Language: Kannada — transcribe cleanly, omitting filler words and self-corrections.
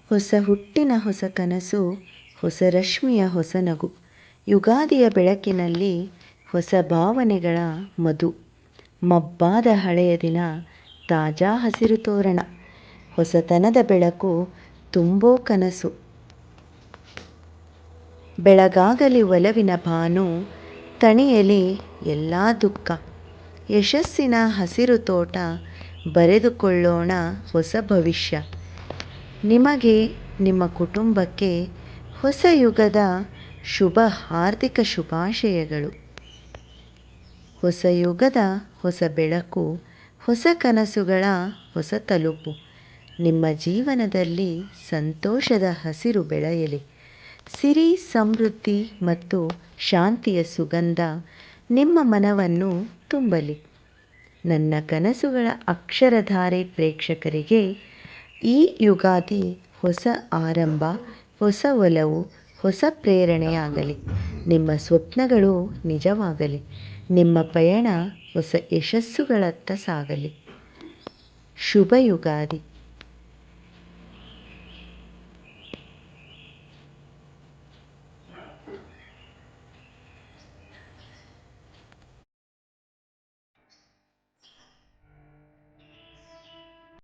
ಹೊಸ ಹುಟ್ಟಿನ ಹೊಸ ಕನಸು, ಹೊಸ ರಶ್ಮಿಯ ಹೊಸ ನಗು. ಯುಗಾದಿಯ ಬೆಳಕಿನಲ್ಲಿ ಹೊಸ ಭಾವನೆಗಳ ಮಧು. ಮಬ್ಬಾದ ಹಳೆಯ ದಿನ, ತಾಜಾ ಹಸಿರು ತೋರಣ. ಹೊಸತನದ ಬೆಳಕು ತುಂಬೋ ಕನಸು. ಬೆಳಗಾಗಲಿ ಒಲವಿನ ಭಾನು, ತಣಿಯಲಿ ಎಲ್ಲ ದುಃಖ. ಯಶಸ್ಸಿನ ಹಸಿರು ತೋಟ, ಬರೆದುಕೊಳ್ಳೋಣ ಹೊಸ ಭವಿಷ್ಯ. ನಿಮಗೆ, ನಿಮ್ಮ ಕುಟುಂಬಕ್ಕೆ ಹೊಸ ಯುಗದ ಶುಭ ಹಾರ್ದಿಕ ಶುಭಾಶಯಗಳು. ಹೊಸ ಯುಗದ ಹೊಸ ಬೆಳಕು, ಹೊಸ ಕನಸುಗಳ ಹೊಸ ತಲುಪು. ನಿಮ್ಮ ಜೀವನದಲ್ಲಿ ಸಂತೋಷದ ಹಸಿರು ಬೆಳೆಯಲಿ. ಸಿರಿ, ಸಮೃದ್ಧಿ ಮತ್ತು ಶಾಂತಿಯ ಸುಗಂಧ ನಿಮ್ಮ ಮನವನ್ನು ತುಂಬಲಿ. ನನ್ನ ಕನಸುಗಳ ಅಕ್ಷರಧಾರೆ ಪ್ರೇಕ್ಷಕರಿಗೆ ಈ ಯುಗಾದಿ ಹೊಸ ಆರಂಭ, ಹೊಸ ಒಲವು, ಹೊಸ ಪ್ರೇರಣೆಯಾಗಲಿ. ನಿಮ್ಮ ಸ್ವಪ್ನಗಳು ನಿಜವಾಗಲಿ. ನಿಮ್ಮ ಪಯಣ ಹೊಸ ಯಶಸ್ಸುಗಳತ್ತ ಸಾಗಲಿ. ಶುಭ ಯುಗಾದಿ.